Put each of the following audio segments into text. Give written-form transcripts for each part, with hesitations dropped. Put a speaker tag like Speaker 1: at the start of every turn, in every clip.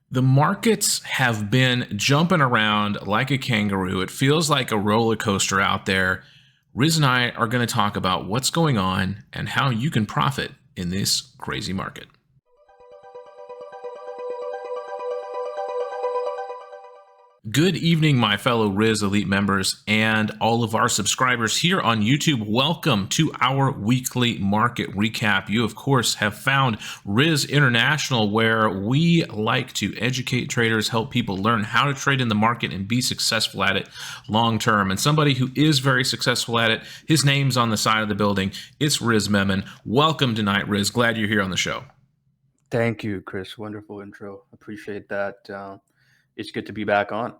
Speaker 1: The markets have been jumping around like a kangaroo. It feels like a roller coaster out there. Riz and I are going to talk about what's going on and how you can profit in this crazy market. Good evening, my fellow Riz Elite members and all of our subscribers here on YouTube. Welcome to our weekly market recap. You, of course, have found Riz International, where we like to educate traders, help people learn how to trade in the market and be successful at it long term. And somebody who is very successful at it, his name's on the side of the building. It's Riz Memon. Welcome tonight, Riz. Glad you're here on the show.
Speaker 2: Thank you, Chris. Wonderful intro. Appreciate that. It's good to be back on.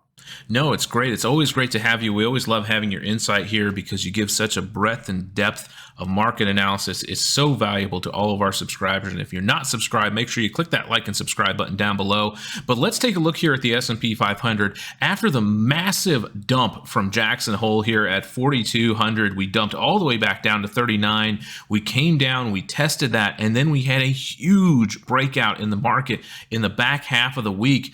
Speaker 1: No, it's great. It's always great to have you. We always love having your insight here because you give such a breadth and depth of market analysis. It's so valuable to all of our subscribers. And if you're not subscribed, make sure you click that like and subscribe button down below. But let's take a look here at the S&P 500. After the massive dump from Jackson Hole here at 4,200, we dumped all the way back down to 39. We came down, we tested that, and then we had a huge breakout in the market in the back half of the week,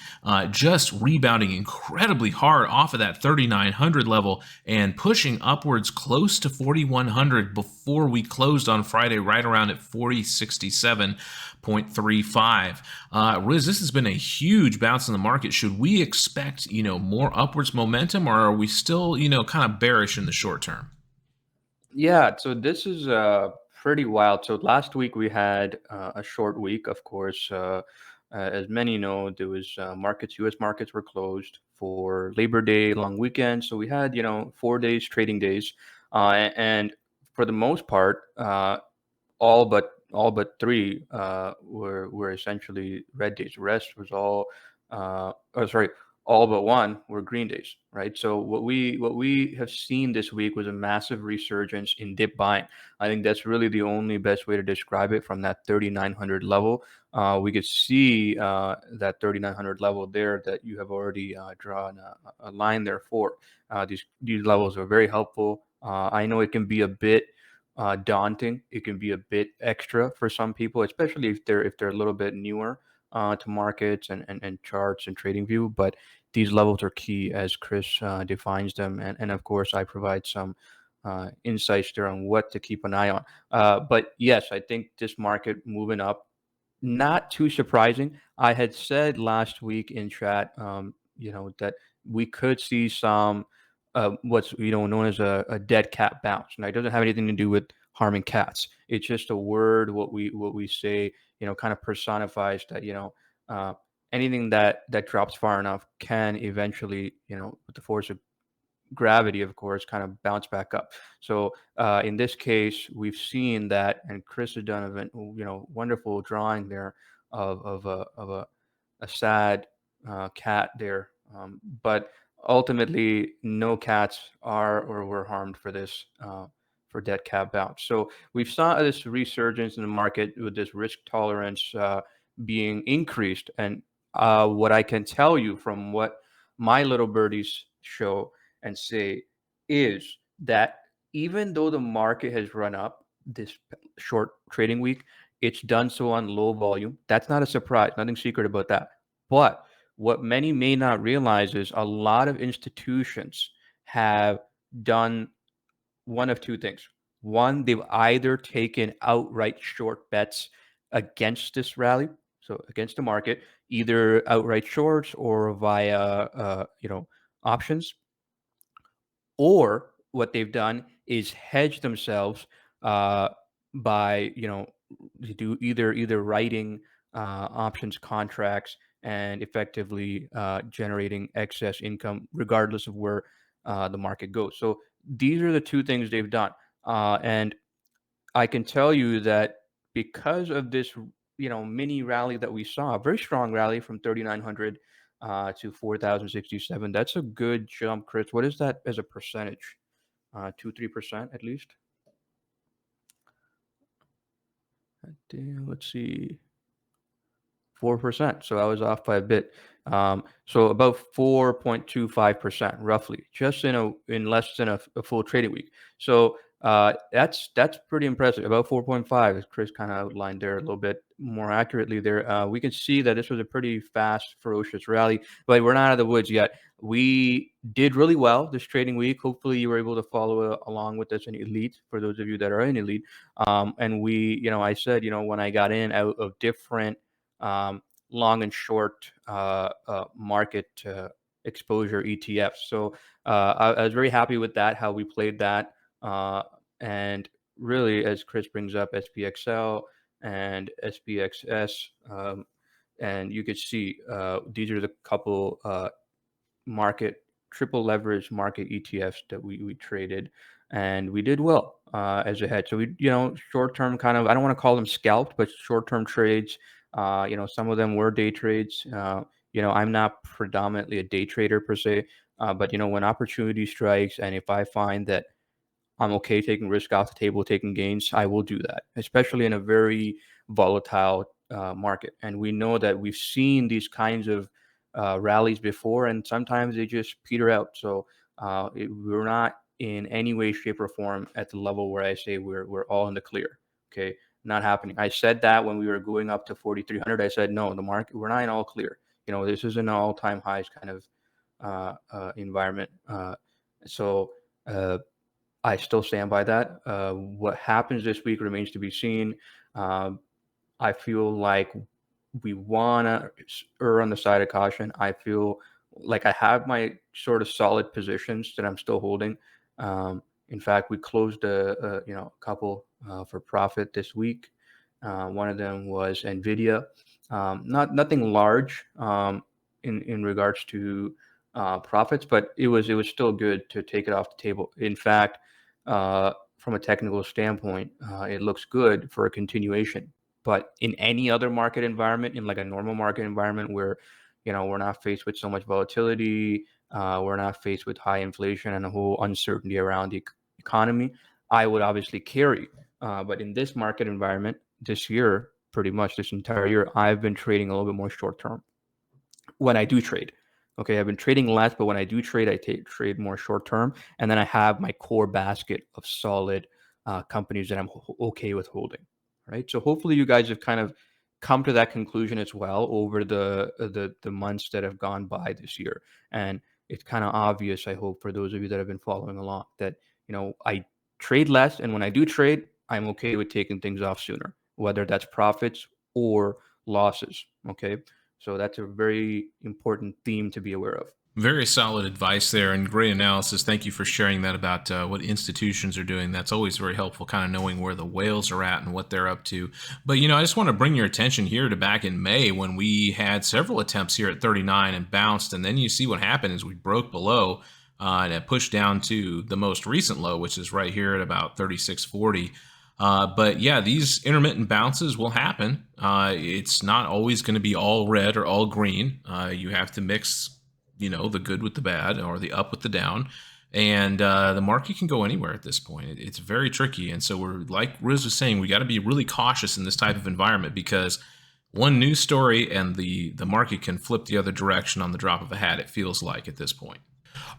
Speaker 1: just rebounding incredibly hard off of that 3,900 level and pushing upwards close to 4,100 before we closed on Friday, right around at 4067.35. Riz, this has been a huge bounce in the market. Should we expect, more upwards momentum, or are we still, kind of bearish in the short term?
Speaker 2: Yeah, so this is pretty wild. So last week we had a short week, of course. As many know, there was U.S. markets were closed for Labor Day, long weekend. So we had, 4 days, trading days, and for the most part, all but three were essentially red days. The rest was all but one were green days, right? So what we have seen this week was a massive resurgence in dip buying. I think that's really the only best way to describe it. From that 3,900 level, we could see that 3,900 level there that you have already drawn a line there for. These levels are very helpful. I know it can be a bit daunting. It can be a bit extra for some people, especially if they're a little bit newer to markets and charts and trading view. But these levels are key as Chris defines them, and of course I provide some insights there on what to keep an eye on. But yes, I think this market moving up, not too surprising. I had said last week in chat, that we could see some what's known as a dead cat bounce. Now, it doesn't have anything to do with harming cats. It's just a word. What we say, kind of personifies that. Uh, Anything that drops far enough can eventually, with the force of gravity, of course, kind of bounce back up. So in this case, we've seen that, and Chris has done a wonderful drawing there of a sad cat there. But ultimately, no cats are or were harmed for this for dead cat bounce. So we've saw this resurgence in the market with this risk tolerance being increased, and what I can tell you from what my little birdies show and say is that even though the market has run up this short trading week, it's done so on low volume. That's not a surprise, nothing secret about that. But what many may not realize is a lot of institutions have done one of two things. One, they've either taken outright short bets against this rally, so against the market, either outright shorts or via options, or what they've done is hedge themselves uh, by do either writing options contracts and effectively generating excess income regardless of where the market goes. So these are the two things they've done, and I can tell you that because of this, mini rally that we saw, a very strong rally from 3,900 to 4,067. That's a good jump, Chris. What is that as a percentage? 2-3% at least. Let's see, 4%. So I was off by a bit. So about 4.25% roughly, just in less than a full trading week. So That's pretty impressive. About 4.5, as Chris kind of outlined there a little bit more accurately there. We can see that this was a pretty fast, ferocious rally, but we're not out of the woods yet. We did really well this trading week. Hopefully, you were able to follow along with us in Elite, for those of you that are in Elite. And we, I said, when I got in out of different um, long and short market exposure ETFs. So I was very happy with that, how we played that. And really, as Chris brings up, SPXL and SPXS, and you could see these are the couple market triple leverage market ETFs that we traded, and we did well as a hedge. So we, short term kind of, I don't want to call them scalped, but short term trades. Some of them were day trades. I'm not predominantly a day trader per se, but when opportunity strikes, and if I find that I'm okay taking risk off the table, taking gains, I will do that, especially in a very volatile market. And we know that we've seen these kinds of rallies before, and sometimes they just peter out. So we're not in any way, shape, or form at the level where I say we're all in the clear. Okay, not happening. I said that when we were going up to 4,300. I said no, the market, we're not in all clear. This is an all-time highs kind of environment. So. I still stand by that. What happens this week remains to be seen. Um, I feel like we want to err on the side of caution. I feel like I have my sort of solid positions that I'm still holding. In fact, we closed a couple for profit this week. One of them was Nvidia. Nothing large in regards to profits, but it was still good to take it off the table. In fact, from a technical standpoint, it looks good for a continuation. But in any other market environment, in like a normal market environment where, we're not faced with so much volatility, we're not faced with high inflation and a whole uncertainty around the economy, I would obviously carry. But in this market environment, this year, pretty much this entire year, I've been trading a little bit more short term when I do trade. Okay, I've been trading less, but when I do trade, I trade more short term, and then I have my core basket of solid companies that I'm okay with holding. Right. So hopefully, you guys have kind of come to that conclusion as well over the months that have gone by this year, and it's kind of obvious. I hope for those of you that have been following along that I trade less, and when I do trade, I'm okay with taking things off sooner, whether that's profits or losses. Okay. So that's a very important theme to be aware of.
Speaker 1: Very solid advice there and great analysis. Thank you for sharing that about what institutions are doing. That's always very helpful, kind of knowing where the whales are at and what they're up to. But, I just want to bring your attention here to back in May when we had several attempts here at 39 and bounced. And then you see what happened is we broke below and it pushed down to the most recent low, which is right here at about 36.40. But yeah, these intermittent bounces will happen. It's not always going to be all red or all green. You have to mix, the good with the bad or the up with the down. And the market can go anywhere at this point. It's very tricky. And so we're, like Riz was saying, we got to be really cautious in this type of environment because one news story and the market can flip the other direction on the drop of a hat, it feels like at this point.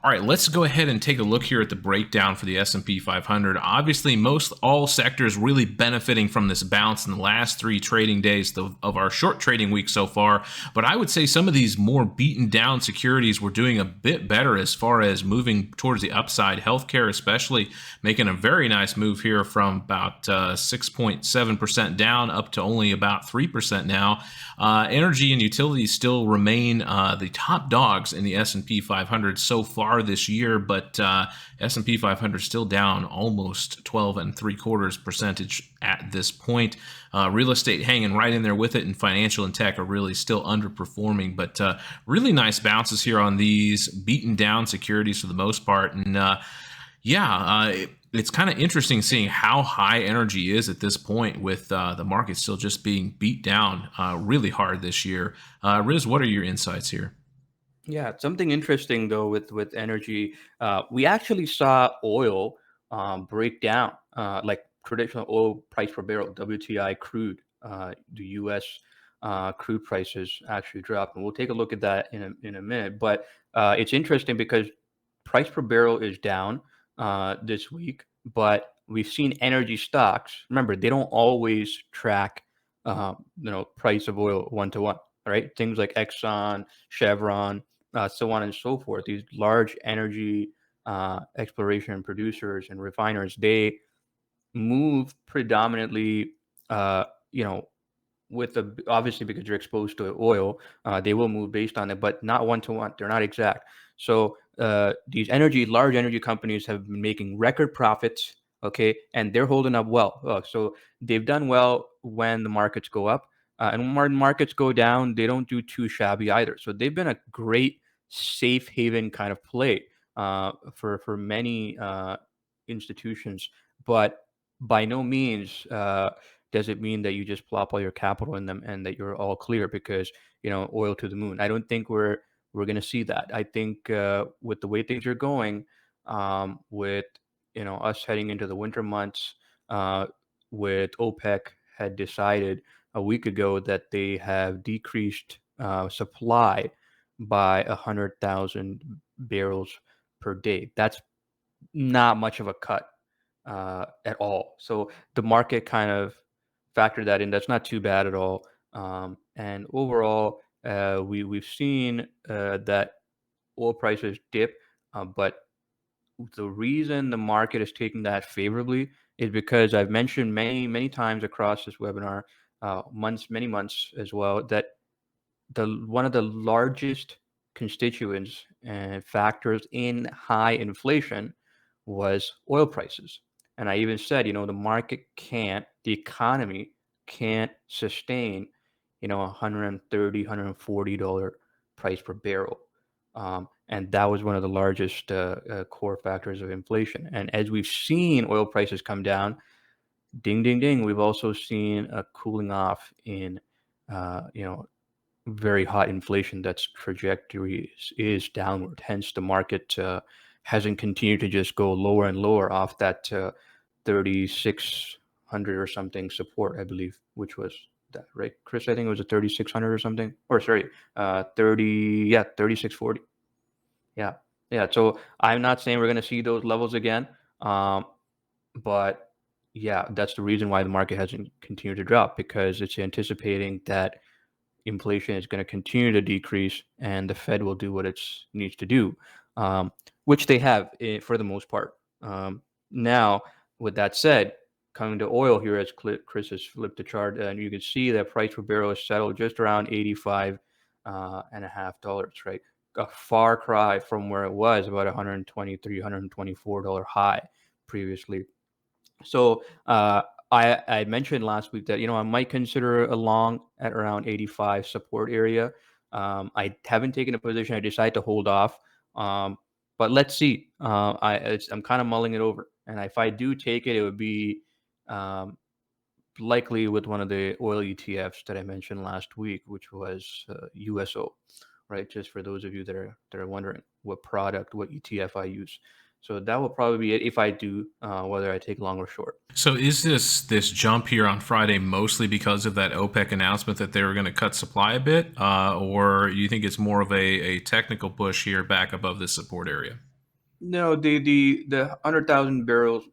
Speaker 1: All right, let's go ahead and take a look here at the breakdown for the S&P 500. Obviously, most all sectors really benefiting from this bounce in the last 3 trading days of our short trading week so far. But I would say some of these more beaten down securities were doing a bit better as far as moving towards the upside. Healthcare especially making a very nice move here from about 6.7% down up to only about 3% now. Energy and utilities still remain the top dogs in the S&P 500 so far this year, but S&P 500 still down almost 12.75% at this point. Real estate hanging right in there with it, and financial and tech are really still underperforming, but really nice bounces here on these beaten down securities for the most part. And it's kind of interesting seeing how high energy is at this point with the market still just being beat down really hard this year. Riz, what are your insights here?
Speaker 2: Yeah, something interesting though with energy, we actually saw oil break down, like traditional oil price per barrel, WTI crude, the U.S. Crude prices actually dropped, and we'll take a look at that in a minute. But it's interesting because price per barrel is down this week, but we've seen energy stocks. Remember, they don't always track, price of oil 1-to-1, right? Things like Exxon, Chevron, so on and so forth. These large energy exploration producers and refiners, they move predominantly, uh, you know, with the obviously because you're exposed to oil, they will move based on it, but not 1-to-1. They're not exact. So these large energy companies have been making record profits, okay, and they're holding up well. So they've done well when the markets go up, and when markets go down, they don't do too shabby either. So they've been a great safe haven kind of play for many institutions, but by no means does it mean that you just plop all your capital in them and that you're all clear because oil to the moon. I don't think we're going to see that. I think with the way things are going, with us heading into the winter months, uh, with OPEC had decided a week ago that they have decreased supply by 100,000 barrels per day. That's not much of a cut at all. So the market kind of factored that in. That's not too bad at all. And overall, we've seen that oil prices dip, but the reason the market is taking that favorably is because I've mentioned many times across this webinar, many months as well, that the one of the largest constituents and factors in high inflation was oil prices. And I even said, the economy can't sustain, $130, $140 price per barrel. And that was one of the largest core factors of inflation. And as we've seen oil prices come down, ding, ding, ding, we've also seen a cooling off in, very hot inflation that's trajectory is downward. Hence, the market hasn't continued to just go lower and lower off that 3,600 or something support, I believe, which was that, right, Chris? I think it was a 3,600 or something. Or sorry, 3,640. Yeah, yeah. So I'm not saying we're going to see those levels again, but yeah, that's the reason why the market hasn't continued to drop, because it's anticipating that inflation is going to continue to decrease and the Fed will do what it needs to do, which they have for the most part. Now, with that said, coming to oil here, as Chris has flipped the chart, and you can see that price per barrel is settled just around 85 and a half dollars, right? A far cry from where it was about 123, $124 high previously. So I mentioned last week that I might consider a long at around 85 support area. I haven't taken a position. I decided to hold off. But let's see. I'm kind of mulling it over, and if I do take it, it would be um, likely with one of the oil ETFs that I mentioned last week, which was USO, right? Just for those of you that are wondering what product, what ETF I use. So that will probably be it if I do, whether I take long or short.
Speaker 1: So is this jump here on Friday mostly because of that OPEC announcement that they were going to cut supply a bit, or you think it's more of a technical push here back above this support area?
Speaker 2: No, the 100,000 barrels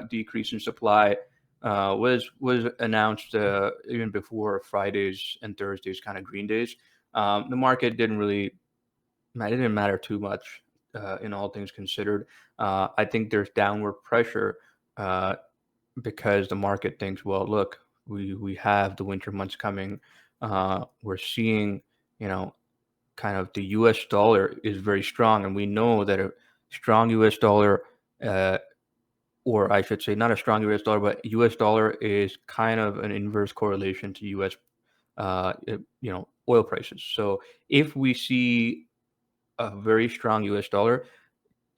Speaker 2: decrease in supply was announced even before Fridays and Thursdays, kind of green days. The market it didn't matter too much in all things considered. I think there's downward pressure uh, because the market thinks, well, look, we have the winter months coming. We're seeing, you know, kind of the U.S. dollar is very strong, and we know that a strong U.S. dollar, uh, or I should say, not a strong U.S. dollar, but U.S. dollar is kind of an inverse correlation to U.S. Oil prices. So if we see a very strong U.S. dollar,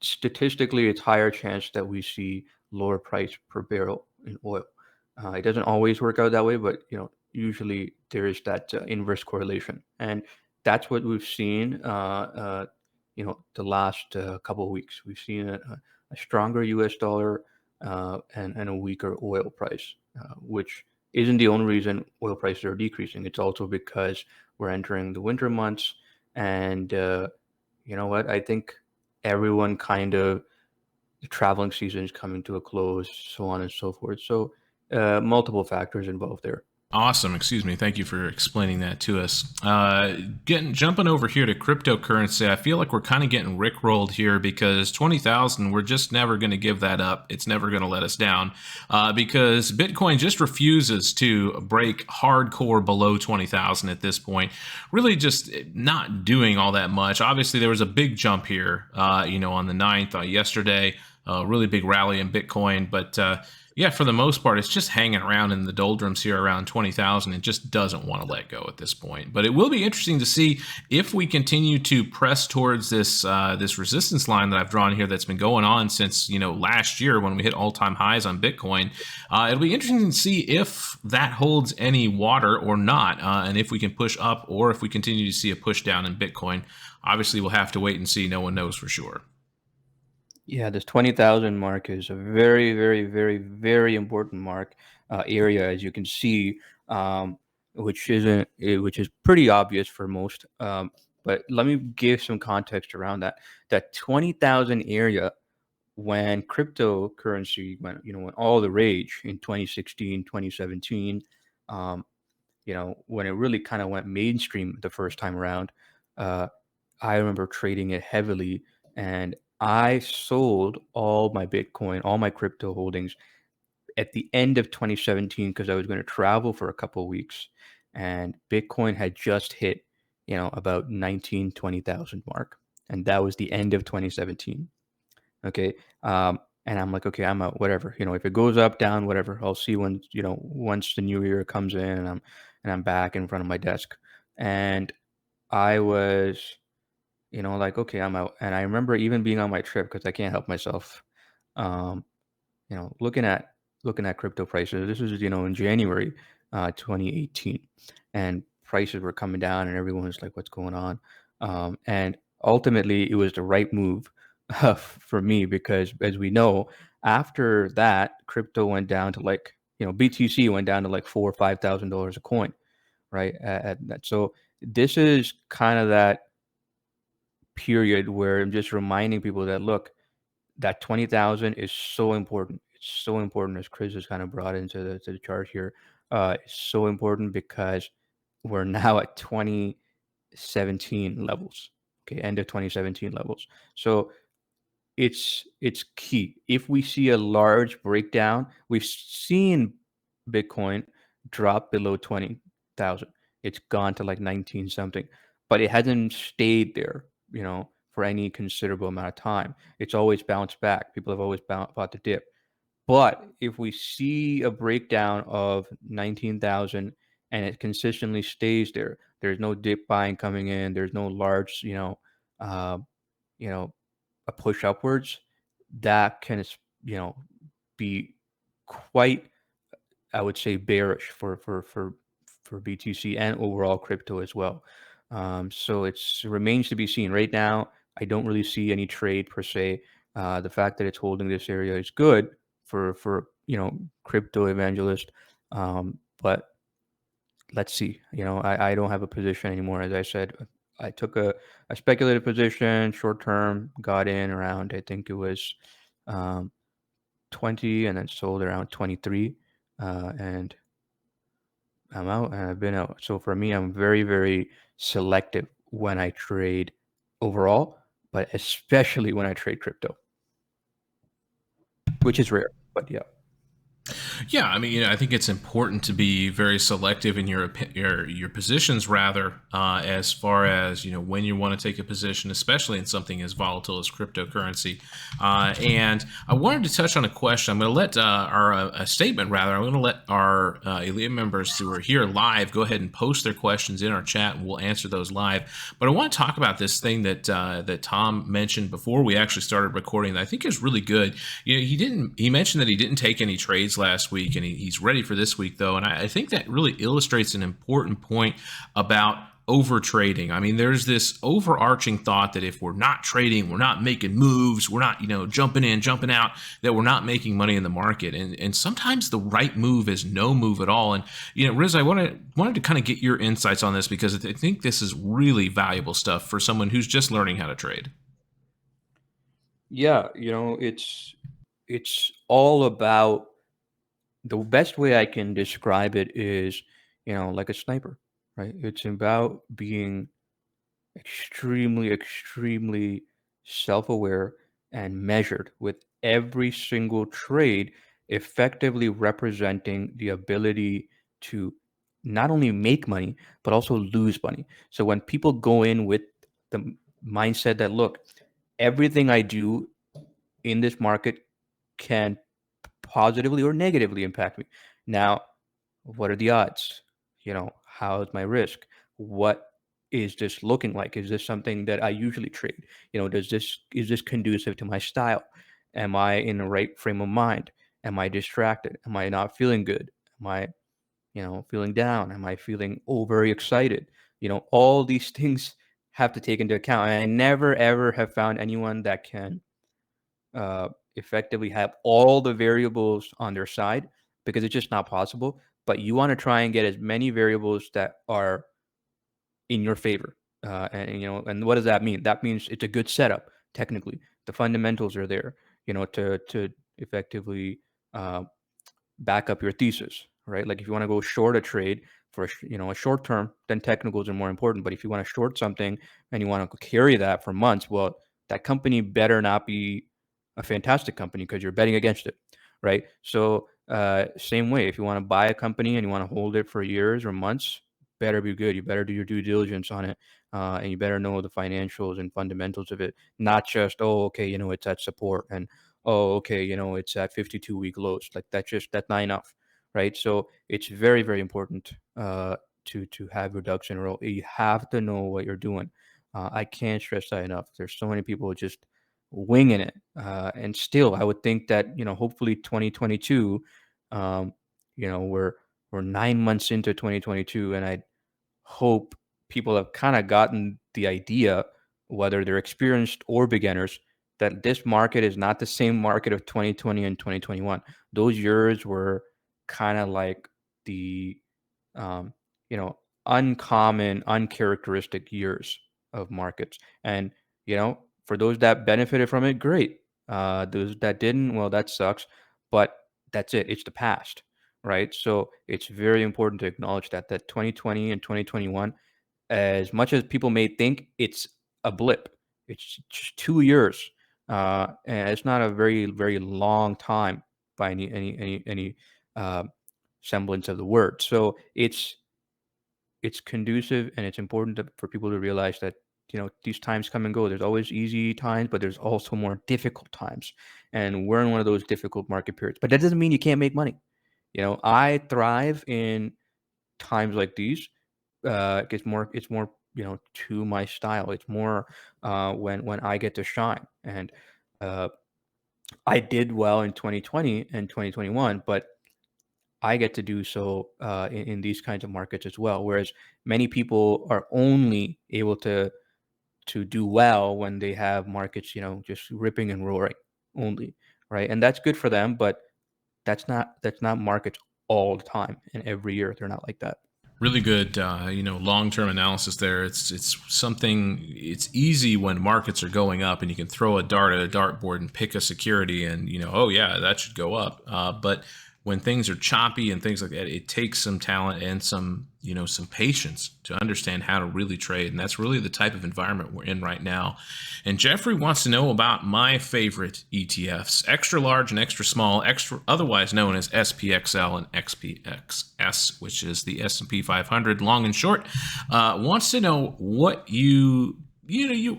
Speaker 2: statistically, it's higher chance that we see lower price per barrel in oil. It doesn't always work out that way, but usually there is that inverse correlation, and that's what we've seen. The last couple of weeks, we've seen a stronger U.S. dollar and a weaker oil price, which isn't the only reason oil prices are decreasing. It's also because we're entering the winter months, and you know what? I think everyone kind of the traveling season is coming to a close, so on and so forth. So multiple factors involved there.
Speaker 1: Awesome. Excuse me. Thank you for explaining that to us. Jumping over here to cryptocurrency, I feel like we're kind of getting rickrolled here because 20,000, we're just never going to give that up. It's never going to let us down because Bitcoin just refuses to break hardcore below 20,000 at this point. Really just not doing all that much. Obviously, there was a big jump here, on the 9th yesterday. Really big rally in Bitcoin, but yeah, for the most part, it's just hanging around in the doldrums here around 20,000 and just doesn't want to let go at this point. But it will be interesting to see if we continue to press towards this resistance line that I've drawn here that's been going on since last year when we hit all-time highs on Bitcoin. It'll be interesting to see if that holds any water or not, and if we can push up or if we continue to see a push down in Bitcoin. Obviously, we'll have to wait and see. No one knows for sure.
Speaker 2: Yeah, this 20,000 mark is a very, very, very, very important mark area, as you can see, which is pretty obvious for most. But let me give some context around that. That 20,000 area, when cryptocurrency when all the rage in 2016, 2017, when it really kind of went mainstream the first time around, uh, I remember trading it heavily, and I sold all my Bitcoin, all my crypto holdings at the end of 2017 because I was going to travel for a couple of weeks, and Bitcoin had just hit, about 19, 20,000 mark, and that was the end of 2017. Okay. And I'm like, okay, I'm out, whatever. If it goes up, down, whatever, I'll see when, once the new year comes in and I'm back in front of my desk. And I was, like, okay, I'm out. And I remember even being on my trip because I can't help myself. Um, looking at crypto prices. This was, in January 2018, and prices were coming down, and everyone was like, "What's going on?" And ultimately, it was the right move for me because, as we know, after that, crypto went down to like, BTC went down to like $4,000 or $5,000 a coin, right? At that. So this is kind of that period where I'm just reminding people that look, that 20,000 is so important. It's so important, as Chris has kind of brought into the chart here. It's so important because we're now at 2017 levels. Okay, end of 2017 levels. So it's key. If we see a large breakdown, we've seen Bitcoin drop below 20,000. It's gone to like 19 something, but it hasn't stayed there, for any considerable amount of time. It's always bounced back. People have always bought the dip. But if we see a breakdown of 19,000 and it consistently stays there, there's no dip buying coming in. There's no large, uh, you know, a push upwards. That can, be quite, I would say, bearish for BTC and overall crypto as well. So it remains to be seen. Right now, I don't really see any trade per se. The fact that it's holding this area is good for crypto evangelist. But let's see. I don't have a position anymore. As I said, I took a speculative position, short term, got in around, I think it was um, 20, and then sold around 23. And I'm out, and I've been out. So for me, I'm very, very selective when I trade overall, but especially when I trade crypto, which is rare. But yeah.
Speaker 1: Yeah, I mean, I think it's important to be very selective in your positions, rather, as far as when you want to take a position, especially in something as volatile as cryptocurrency. And I wanted to touch on a question. I'm going to let a statement, rather. I'm going to let our elite members who are here live go ahead and post their questions in our chat, and we'll answer those live. But I want to talk about this thing that Tom mentioned before we actually started recording that I think is really good. He mentioned that he didn't take any trades last week, and he's ready for this week, though. And I think that really illustrates an important point about over trading. I mean, there's this overarching thought that if we're not trading, we're not making moves, we're not, jumping in, jumping out, that we're not making money in the market. And sometimes the right move is no move at all. And, Riz, I wanted to kind of get your insights on this because I think this is really valuable stuff for someone who's just learning how to trade.
Speaker 2: Yeah, it's all about, the best way I can describe it is, like a sniper, right? It's about being extremely, extremely self-aware and measured with every single trade, effectively representing the ability to not only make money but also lose money. So when people go in with the mindset that, look, everything I do in this market can positively or negatively impact me. Now, what are the odds? How is my risk? What is this looking like? Is this something that I usually trade? Is this conducive to my style? Am I in the right frame of mind? Am I distracted? Am I not feeling good? Am I, feeling down? Am I feeling very excited? All these things have to take into account. And I never ever have found anyone that can uh, effectively have all the variables on their side, because it's just not possible. But you want to try and get as many variables that are in your favor. And what does that mean? That means it's a good setup. Technically, the fundamentals are there. To effectively uh, back up your thesis, right? Like if you want to go short a trade for a short term, then technicals are more important. But if you want to short something and you want to carry that for months, well, that company better not be a fantastic company because you're betting against it, right? So same way, if you want to buy a company and you want to hold it for years or months, better be good. You better do your due diligence on it, and you better know the financials and fundamentals of it, not just, oh, okay, it's at support, and oh, okay, it's at 52-week lows. Like that's not enough, right? So it's very, very important to have your ducks in a row. You have to know what you're doing. I can't stress that enough. There's so many people just winging it, and still, I would think that hopefully 2022, um, we're 9 months into 2022, and I hope people have kind of gotten the idea, whether they're experienced or beginners, that this market is not the same market of 2020 and 2021. Those years were kind of like the, um, you know, uncommon, uncharacteristic years of markets. And, for those that benefited from it, great. Those that didn't, well, that sucks. But that's it. It's the past, right? So it's very important to acknowledge that 2020 and 2021, as much as people may think it's a blip, it's just 2 years, and it's not a very, very long time by any uh, semblance of the word. So it's conducive, and it's important for people to realize that these times come and go. There's always easy times, but there's also more difficult times, and we're in one of those difficult market periods. But that doesn't mean you can't make money. I thrive in times like these. It's more to my style. It's more when I get to shine. And uh, I did well in 2020 and 2021, but I get to do so in these kinds of markets as well. Whereas many people are only able to do well when they have markets, just ripping and roaring only, right? And that's good for them, but that's not markets all the time and every year. They're not like that.
Speaker 1: Really good, long-term analysis there. It's something. It's easy when markets are going up, and you can throw a dart at a dartboard and pick a security, and oh yeah, that should go up. But when things are choppy and things like that, it takes some talent and some patience to understand how to really trade, and that's really the type of environment we're in right now. And Jeffrey wants to know about my favorite ETFs: extra large and extra small, otherwise known as SPXL and XPXS, which is the S&P 500, long and short. Wants to know what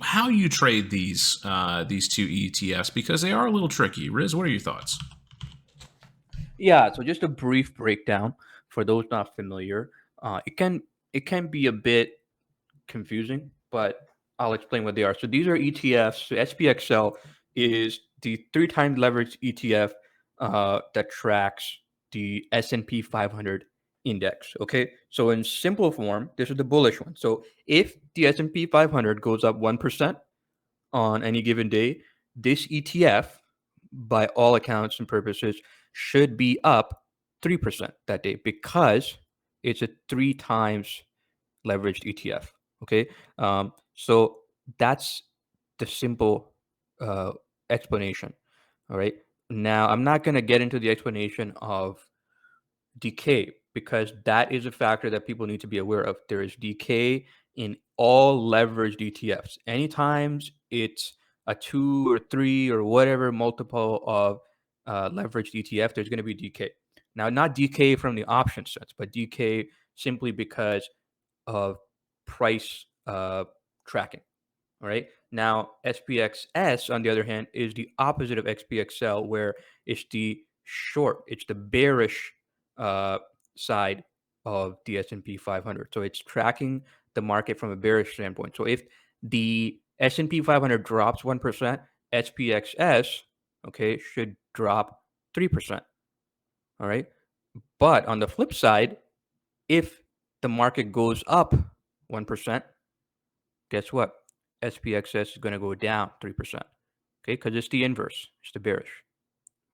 Speaker 1: how you trade these two ETFs, because they are a little tricky. Riz, what are your thoughts?
Speaker 2: Yeah, so just a brief breakdown for those not familiar. It can be a bit confusing, but I'll explain what they are. So these are ETFs. So SPXL is the three times leveraged ETF that tracks the S&P 500 index. Okay, so in simple form, this is the bullish one. So if the S&P 500 goes up 1% on any given day, this ETF, by all accounts and purposes, should be up 3% that day, because it's a three times leveraged ETF. Okay, so that's the simple uh, explanation. All right. Now, I'm not going to get into the explanation of decay because that is a factor that people need to be aware of. There is decay in all leveraged ETFs. Anytime it's a 2 or 3 or whatever multiple of leveraged ETF, there's going to be decay. Now, not decay from the option sense, but decay simply because of price tracking. All right. Now, SPXS, on the other hand, is the opposite of XPXL, where it's the short, it's the bearish uh, side of the S&P 500. So it's tracking the market from a bearish standpoint. So if the S&P 500 drops 1%, SPXS, okay, should drop 3%. All right. But on the flip side, if the market goes up 1%, guess what? SPXS is going to go down 3%. Okay, because it's the inverse, it's the bearish,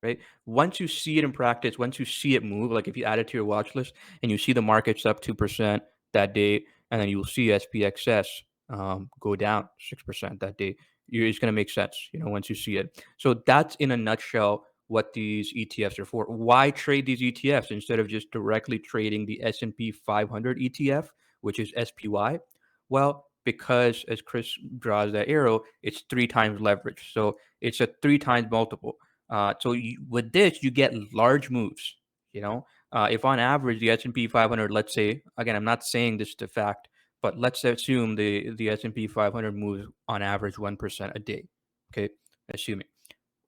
Speaker 2: right? Once you see it in practice, once you see it move, like if you add it to your watch list and you see the market's up 2% that day, and then you'll see SPXS go down 6% that day, it's going to make sense, once you see it. So that's in a nutshell what these ETFs are for. Why trade these ETFs instead of just directly trading the S&P 500 ETF, which is SPY? Well, because as Chris draws that arrow, it's 3 times leverage. So it's a 3 times multiple. With this, you get large moves. If on average the S&P 500, let's say, again, I'm not saying this to fact, but let's assume the S&P 500 moves on average 1% a day. Okay, assuming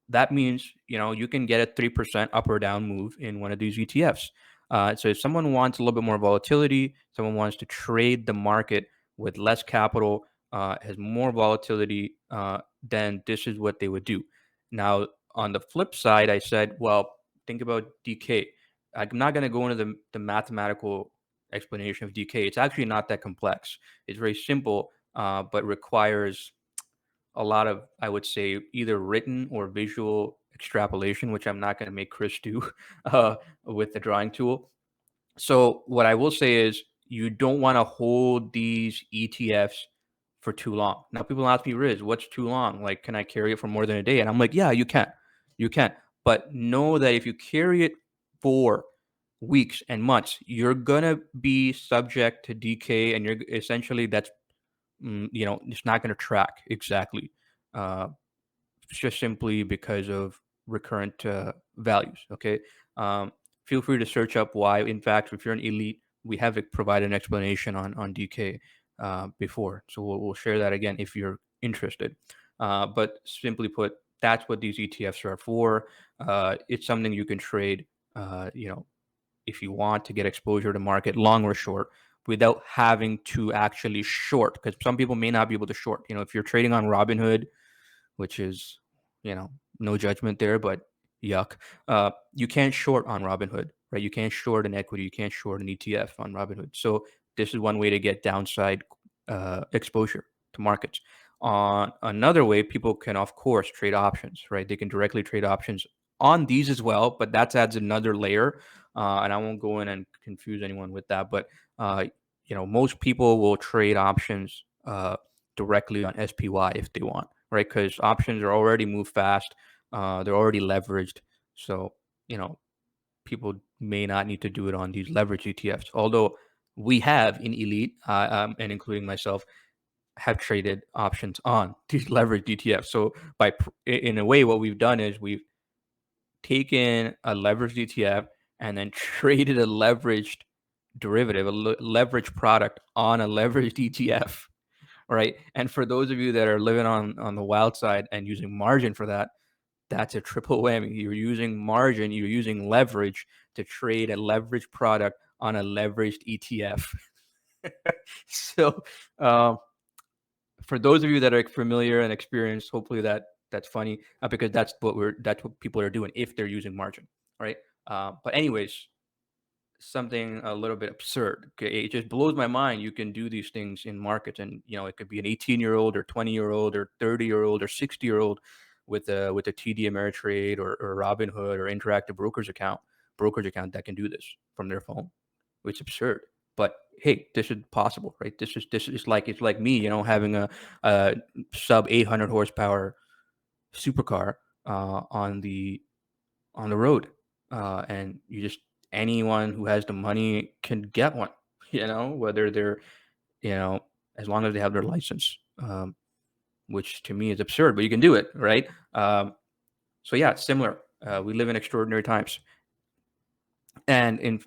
Speaker 2: that means you can get a 3% up or down move in one of these ETFs. So if someone wants a little bit more volatility, someone wants to trade the market with less capital, has more volatility, then this is what they would do. Now, on the flip side, I said, well, think about decay. I'm not going to go into the mathematical explanation of decay. It's actually not that complex. It's very simple, but requires a lot of, I would say, either written or visual extrapolation, which I'm not going to make Chris do with the drawing tool. So what I will say is you don't want to hold these ETFs for too long. Now people ask me, Riz, what's too long? Like, can I carry it for more than a day? And I'm like, yeah, you can. You can. But know that if you carry it for weeks and months, you're going to be subject to decay, and you're essentially that's it's not going to track exactly, uh, just simply because of recurrent values. Okay. Um, Feel free to search up why. In fact, if you're an elite, we have provided an explanation on DK before. So we'll share that again if you're interested. But simply put, that's what these ETFs are for. It's something you can trade, if you want to get exposure to market, long or short, without having to actually short. Because some people may not be able to short. If you're trading on Robinhood, which is, no judgment there, but yuck. You can't short on Robinhood, right? You can't short an equity. You can't short an ETF on Robinhood. So this is one way to get downside exposure to markets. On another way, people can, of course, trade options, right? They can directly trade options on these as well, but that adds another layer. And I won't go in and confuse anyone with that. But, most people will trade options directly on SPY if they want, right? Because options are already move fast, they're already leveraged. So, people may not need to do it on these leverage ETFs. Although we have in Elite, and including myself, have traded options on these leveraged ETFs. So in a way, what we've done is we've taken a leveraged ETF and then traded a leveraged derivative, a leveraged product on a leveraged ETF, right? And for those of you that are living on the wild side and using margin for that, that's a triple whammy. You're using margin, you're using leverage to trade a leveraged product on a leveraged ETF. So, for those of you that are familiar and experienced, hopefully that's funny, because that's what people are doing if they're using margin, right? But anyways, something a little bit absurd. Okay, it just blows my mind. You can do these things in markets, and it could be an 18-year-old or 20-year-old or 30-year-old or 60-year-old with a TD Ameritrade or Robinhood or Interactive brokerage account that can do this from their phone. It's absurd. But hey, this is possible, right? This is like it's like me, having a sub 800 horsepower supercar on the road, and anyone who has the money can get one. Whether they're you know as long as they have their license, which to me is absurd, but you can do it, right? So yeah, it's similar. We live in extraordinary times, and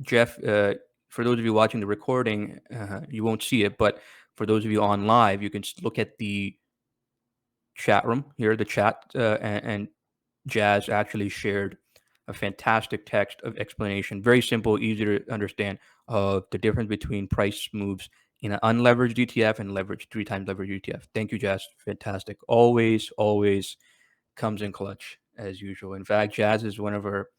Speaker 2: Jeff, for those of you watching the recording, you won't see it, but for those of you on live, you can look at the chat room here, the chat, and Jazz actually shared a fantastic text of explanation, very simple, easy to understand, of the difference between price moves in an unleveraged ETF and leveraged, 3 times leveraged ETF. Thank you, Jazz. Fantastic. Always, always comes in clutch as usual. In fact, Jazz is one of our,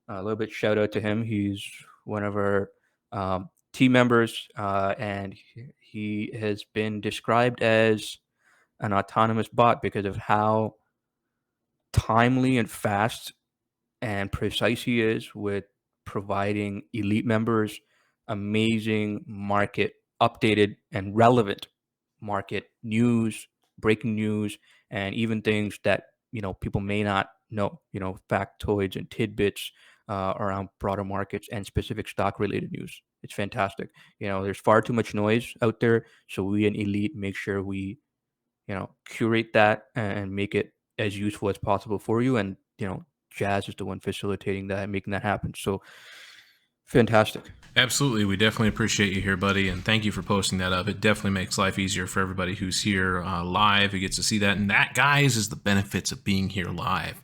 Speaker 2: a little bit shout out to him. He's one of our team members, and he has been described as an autonomous bot because of how timely and fast and precise he is with providing elite members amazing market updated and relevant market news, breaking news, and even things that people may not know, factoids and tidbits around broader markets and specific stock related news. It's fantastic. There's far too much noise out there, so we in elite make sure we curate that and make it as useful as possible for you. And Jazz is the one facilitating that and making that happen. So fantastic.
Speaker 1: Absolutely. We definitely appreciate you here, buddy. And thank you for posting that up. It definitely makes life easier for everybody who's here live, who gets to see that. And that, guys, is the benefits of being here live.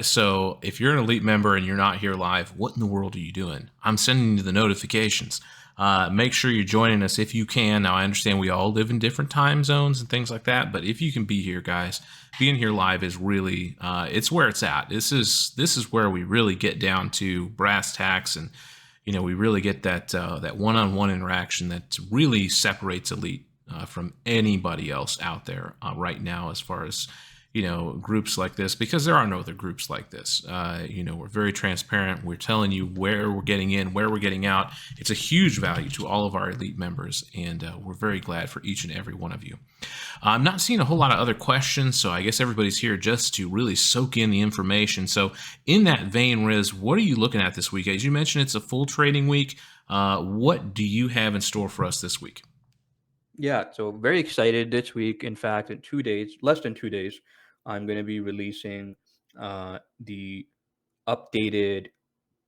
Speaker 1: So if you're an elite member and you're not here live, what in the world are you doing? I'm sending you the notifications. Make sure you're joining us if you can. Now, I understand we all live in different time zones and things like that, but if you can be here, guys, being here live is really, it's where it's at. This is where we really get down to brass tacks, and we really get that one-on-one interaction that really separates elite from anybody else out there right now, as far as groups like this, because there are no other groups like this. We're very transparent. We're telling you where we're getting in, where we're getting out. It's a huge value to all of our elite members, and we're very glad for each and every one of you. I'm not seeing a whole lot of other questions, so I guess everybody's here just to really soak in the information. So in that vein, Riz, what are you looking at this week? As you mentioned, it's a full trading week. What do you have in store for us this week?
Speaker 2: Yeah, so very excited this week. In fact, in 2 days, less than 2 days, I'm going to be releasing the updated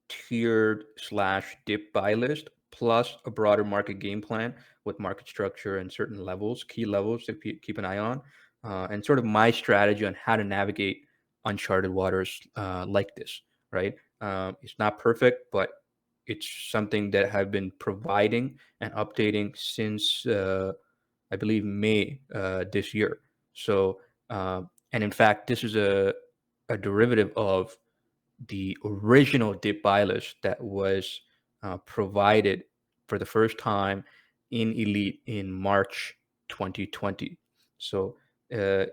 Speaker 2: tiered / dip buy list, plus a broader market game plan with market structure and certain levels, key levels to keep an eye on, and sort of my strategy on how to navigate uncharted waters like this, right? It's not perfect, but it's something that I've been providing and updating since I believe May this year. So, and in fact, this is a derivative of the original dip buy list that was provided for the first time in Elite in March 2020. So uh,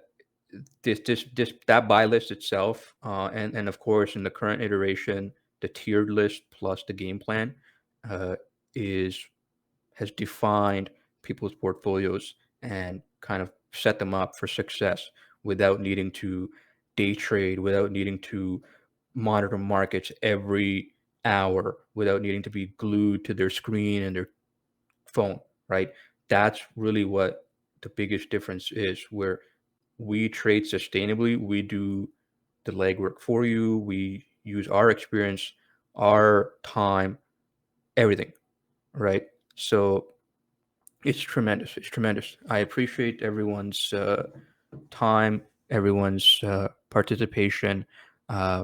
Speaker 2: that buy list itself, and of course in the current iteration, the tiered list plus the game plan uh, is has defined people's portfolios and kind of set them up for success without needing to day trade, without needing to monitor markets every hour, without needing to be glued to their screen and their phone, right? That's really what the biggest difference is, where we trade sustainably. We do the legwork for you. We use our experience, our time, everything, right? So it's tremendous. It's tremendous. I appreciate everyone's time, everyone's participation. Uh,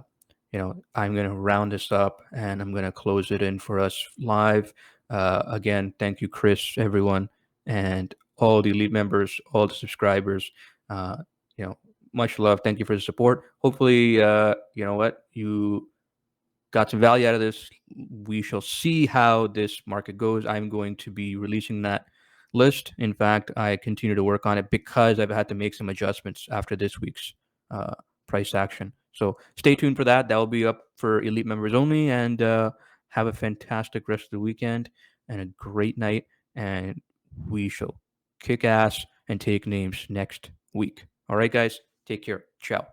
Speaker 2: I'm going to round this up and I'm going to close it in for us live. Again, thank you, Chris, everyone, and all the elite members, all the subscribers. Uh, much love. Thank you for the support. Hopefully, you got some value out of this. We shall see how this market goes. I'm going to be releasing that list. In fact, I continue to work on it because I've had to make some adjustments after this week's price action. So stay tuned for that. That will be up for elite members only. And have a fantastic rest of the weekend and a great night. And we shall kick ass and take names next week. All right, guys, take care. Ciao.